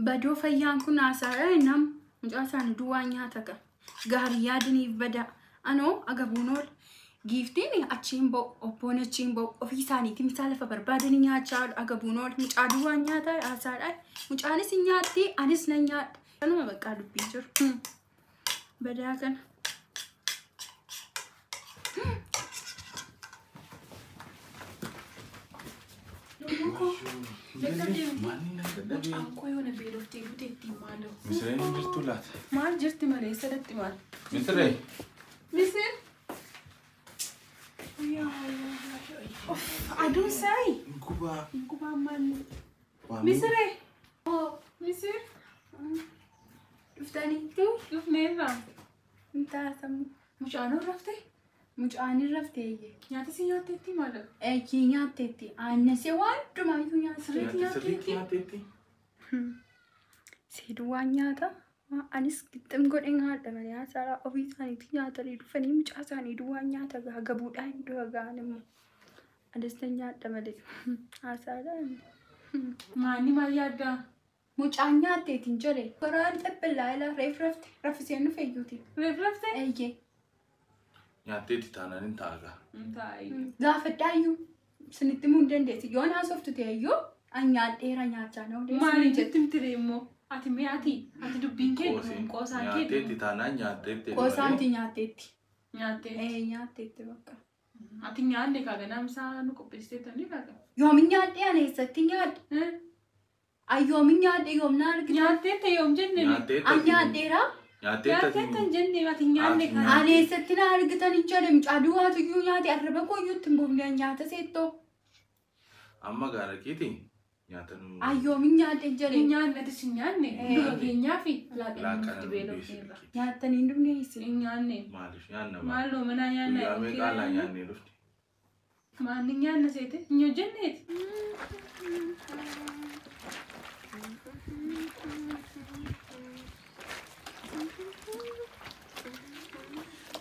Badoo fayyaan kun haasaadha nam mucaasaan duwwaa nyaataka gaarii yaadiniif bada anoo agabuunool giiftiin achiin bo'u obboon achiin bo'u ofii isaaniitiin misaa lafa barbaadanii nyaachaa agabuunool mucaa duwwaa nyaataa haasaadha mucaanis nyaatti anis nan nyaadha kanuma baqqaa dubbii jiru badaa kana. Aku yang nak beli roti itu malu. Misalnya ini bertulat. Mal jerti malu, sedap ti mal. Misalnya. Misal? Ya Allah. Aduh say. Kuba man. Misal? Oh, misal? Dhuftanii Duf neerra. intaa sammuu Mucaan rafte? mucaan irrafteeyye Nyaata si nyaateetti malu. eeyyee nyaatteetti aannesee waan dhumaayyuu nyaatteetti. Nyaateetti. Seeduwwan nyaata anis qixxeen godhe nyaadha malee haasaadhaa ofii isaaniitti nyaatanii dhufanii mucaa isaanii duwwaan nyaata gabuudhaan iddoo gahaan immoo adestan nyaadha malee haasaadhaan. Maani maal yaadda? Mucaan nyaatteetiin jedhe garaan xabbillaa ilaa reef rafte raffiseen nu fayyuuti. Reef rafte? Eeyyee. Nyaateetti taanaan hin taaga. Gaafadhaayyuu isinitti himuu hin dandeessi yoo naasoftu ta'eyyuu an nyaadheera nyaachaa na odeessu. Maali jetti mtire immoo? Ati mi'aati? Ati dubbiin kee qoosaan kee? Nyaateetti taanaan nyaateetti. Qoosaanti nyaatteetti. Nyaatte? Nyaatteetti bakka. Ati nyaanne kaaga namsaa nu qopheessiteetanii kaaga? Yoomin nyaadhee ana eessatti nyaadhe? Ayyoomin nyaadhe yoomna argina. Nyaatteetta yoom jenne? An nyaadheera? Nyaatteettan jenne ati nyaanne kaaga? Ani eessatti na argitan hin jedhe mucaa duwwaatuyyuu nyaate arraba kooyyuutti hin buufne nyaata seettoo. Amma gaara keeti nyaatan. Ayyoomin nyaadhe jedhe. Nyaanne ati si nyaanne? Dura keenyaa fi laaqanii nuti beelofneerra. Nyaatanii hin dhufne eessi. Nyaanne? Maaliif nyaanna Maaloo mana nyaanna? Guyyaa meeqaalaa nyaannee dhufti? Maanni nyaanna seete? Hin hojjenneeti?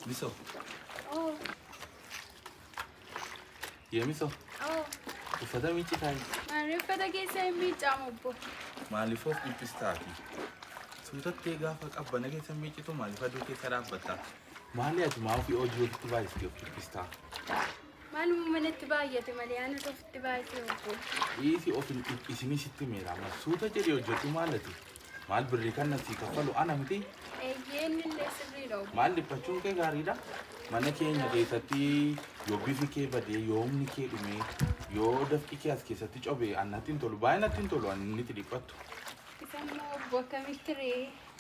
Miso. Oh. Yee miso. Oh. Uffata miicitaani. Maaliffata keessa hin miicamu obbo. Maaliif of dhiphistaati? Suutattee gaafa qabbana keessa miicitu maaliif aduu keessa dhaabbatta? Maali ati maa ofii hojii ofitti baay'istee of dhiphistaa? Maaluma manatti baay'ate malee anas ofitti baay'ate obbo. Dhiisi of hin dhiphisinii sitti meeraama. Suuta jedhee hojjetu maalati? Maal birrii kan natti kaffalu ana miti? Eeyyee inni illee sirriidha obbo. Maal dhiphachuun kee gaariidha? Mana keenya keessatti yoo bifi kee badee yoo humni kee dhumee yoo dafqi kee as keessatti cobee annatti hin tolu baay'ee natti hin tolu ani inni itti dhiphattu. Isan immoo obbo akkamitti ree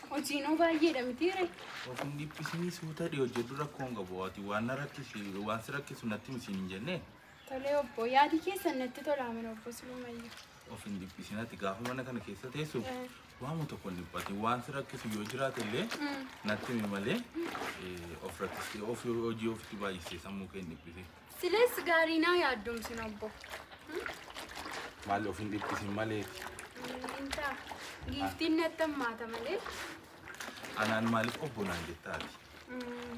hojiinoo baay'eedha miti ree. Of hin dhiphisinii suuta dhee hojjetu rakkoon qabu ati waan si rakkisu natti misiin hin jennee. Tolee obbo yaadi keessan natti tolaaman obbo Sulumayyuu. Of hin dhiphisinati gaafa mana kana keessa teessu waamu tokko hin dhiphati waan si rakkisu yoo jiraate illee natti himi malee of rakkistee of hojii ofitti baay'isee sammuu kee hin dhiphise. Silees gaarii naa yaaddumsin obbo. Maal of hin dhiphisin maleeti? Intaa giiftiin natti hammaata malee. Anaan maaliif obbo naan jettaati?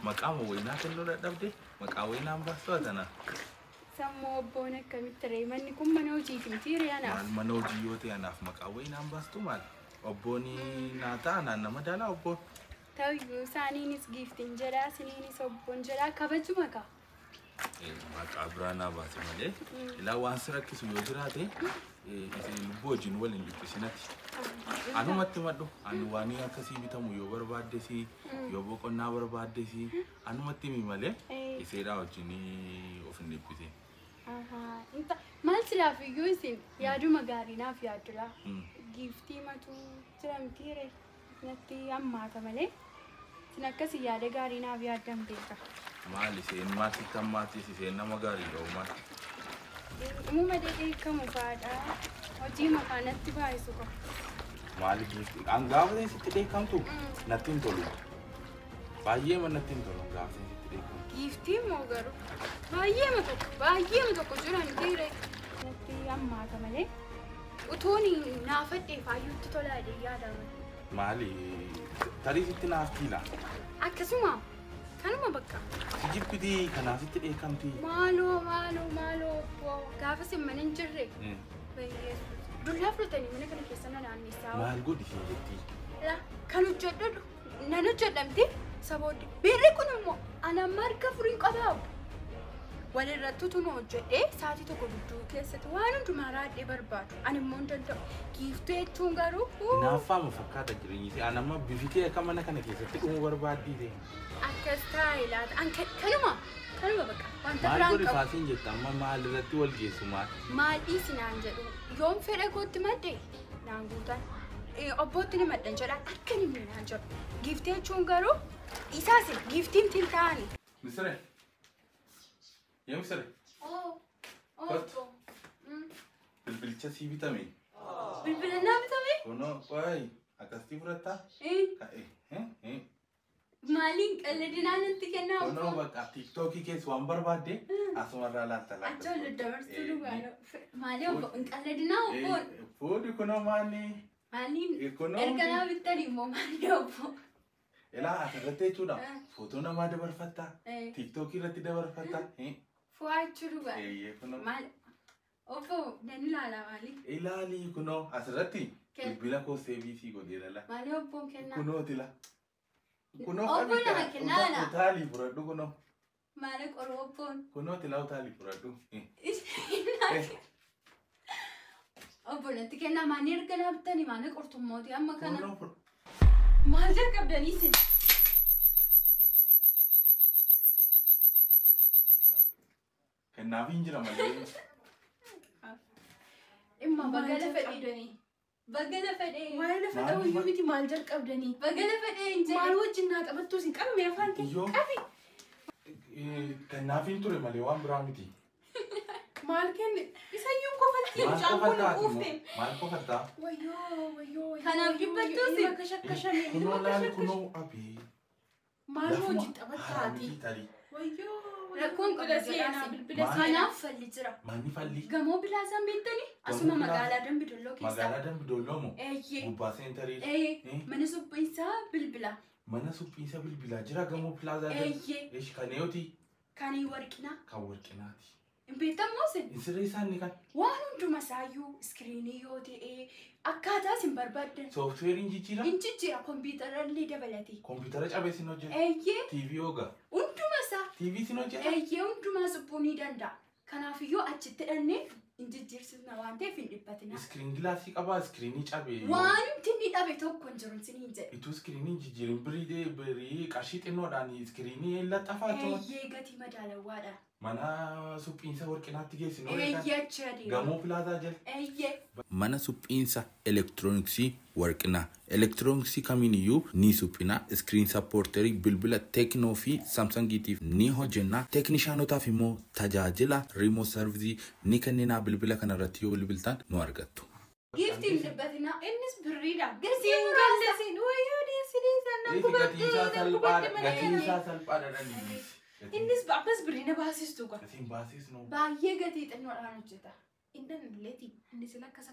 Maqaama wayinaa kennuu dadhabde maqaa wayinaan baastuu atana. Sammuu obboon akkamitti ree manni kun mana hojiiti miti ree anaaf. Maal mana hojii yoo ta'e anaaf maqaa wayinaan baastuu maal? Obbooni naa ta'a naan nama daalaa obboon. Ta'uyyuu isaaniinis giiftiin jedhaa isiniinis obboon jedhaa kabajuma kaa. Maqaa biraa naa baase malee ilaa waan si rakkisu yoo jiraate lubbuu wajjin waliin dhiphisinati. Anumatti madhu ani waan akkasii bitamu yoo barbaaddesi yoo boqonnaa barbaaddesi anumatti himi malee iseedhaa wajjin of hin dhiphise. Maal silaafiyyuu isin yaaduma gaarii naaf yaaddudha. Giiftii matuu jira miti ree natti hammaata malee isin akkasii yaada gaarii naaf yaaddan beeka. Maali seen maatitti hammaatis iseen nama gaarii ta'u maal? Uumama dheedheekamu faadha. Hojii maqaa natti baay'isu qaba. Maali giiftii? An gaafa sitti dheekamtu natti hin tolu. Baay'ee natti hin tolu gaafa sitti dheekamtu. Giiftii immoo garuu baay'eema tokko jiran dhiiree natti hammaata malee utuuni naafadhee faayyuutti tolaadhe yaadama. Maali? Tarii sitti naaf kiila? Akkasuma kanuma bakka. Si jibbitii kanaasitti dheekamti. Maaloo obbo gaafa simman hin jirre dullaa fudhatanii mana kana keessa na naannessaa. Maal godhi siin jettii? Kan hojjedhu nan hojjedhamti saboodde. Birri kun immoo ana marga furii qabaabu. Walirratti tunu hojjedhee sa'aatii tokko gidduu keessatti waan hundumaa raadhee barbaadu. Ani immoo hin danda'u. Giiftuu jechuun garuu. Naaffaama fakkaata jireenyi. Ani amma bifitee akka mana kana keessatti dhumuu barbaaddii ta'e. Akkas taa'ee laata. Kanuma baqa. Wanta Maal biraan godhi qabu. faasiin jetta amma maalirratti wal geessu maal? Maal dhiisi naan jedhu. Yoom fedha kootti madde naan guutan. Obbootti ni maddan jedhaan akka ni miinaan jedhu. Giiftii jechuun garuu isaas giiftiin tiltaa'ani. Misire. Yaa misire. Kottu. Bilbilicha sii bitame. Bilbila naa bitame? Kunoo waayee akkasitti fudhattaa? Maaliin qalladinaan itti kennaa? Kunoo bakka tiiktookii keessa waan barbaadde asumarraa laata laata. Achoollee dabarsuu dhugaadha. Maali obbo hin qalladinaa obboon? Fuudhi kunoo maali? Maaliin Kunoo erganaa bittanii immoo maali obbo? Ilaa asirratti jechuudha. Footoo namaa dabarfattaa. Tiiktookii irratti dabarfattaa. Fu'aachuu dhugaadha. Eeyyee kunoo. Maali? Obbo nan ilaala maali? Ilaali kunoo asirratti bilbila koo seebiisii godhee lala. Maali obboon kennaa? Kunoo tila. Kunoo Obbo nama kennaadha. utaalii fudhadhu kunoo. Maali qoroo obboon? Kunoo tila utaalii fudhadhu. Obbo natti kennaa maali erganaa bittanii maali qortummooti amma kana? Kunoo Maal jalqabdanii isin? kennaaf hin jira malee. Dhimma Maal bagala fedhee. jalqabdanii? Bagala fedhee. Waa'ee lafa Maal- ta'uu miti maal jalqabdanii? Bagala fedhee hin Maal jedhe. wajjin naa taphattuu isin qabame afaan kee? Iyyoo. Qabi. Kennaaf hin ture malee waan biraa miti. Maal kenne? Isayyuu kofaltii Maal caammoo na qofataa? quufte. Maal qofataa? Wayyoo. Kanaaf dubbattuu si. Bakka shakkashame. Kunoo laali kunoo abii. Maal wajjin taphattaati? tarii. Wayyoo. Rakkoon bilbila qaba seenaa jedhaasi. bilbila Maal? seenaa. Kanaaf falli jira. Manni falli. Gamoo bilaasaan beektanii? Asuma Gamoo magaalaa Dambidolloo keessa. Magaalaa Dambidolloo moo? Eeyyee. Gubbaa seentarii. Mana suphiinsaa bilbila. Mana suphiinsa bilbilaa jira gamoo pilaazaa jira. Eeyyee. Eesh kaneyooti Kan warqinaa. kan warqinaati. Hin beektamoo sin? Siree isaanii kan Waan hunduma isaayyuu iskiriinii yoo ta'e akkaataa isin barbaaddan. sooftiweeriin jijjiira. Hin jijjiira kompiitara illee dabalate. Kompiitara cabee sin hojjeta. Eeyyee. TV hooga. Hunduma isaa. TV sin hojjeta. Eeyyee hundumaa suphuu ni danda'a. Kanaafiyyuu achitti hidhannee hin jijjiirsisna waan ta'eef hin dhiphatina. Iskiriin gilaasii qabaa iskiriinii cabee. Waan nuti inni dhabe tokko hin jiru siniin jedhe. Ituu iskiriinii jijjiirin birii qarshii xinnoodhaan iskiriinii laxafaa jechuudha. Eeyyee gatii madaalawaadha. Mana suphiinsa warqinaatti geessinu. Eeyyee achi adeema. Gamoo pilaazaa jala. Eeyyee. Mana suphiinsa elektirooniksii warqinaa. Elektirooniksii kamiiniyyuu ni suphinaa. Iskiriin sappoorterii bilbila teeknoo fi saamsangiitiif ni hojjennaa. Teeknishaanotaaf immoo tajaajila riimoot sarvizii ni kennina. Bilbila kanarratti yoo bilbiltan nu argattu. Giiftiin dhibbatina. Innis birriidha. Gatii Siin muraasa. gallesin wayyoo deessinii sannan Gatiin isaa salphaadha. Gatiin kubadde isaa salphaadha dhanii. Innis akkas birrii na baasistu qa. Gatiin baasisnu. Baay'ee gatii xinnoodhaan hojjeta. Innan illeeti. Inni sila akkas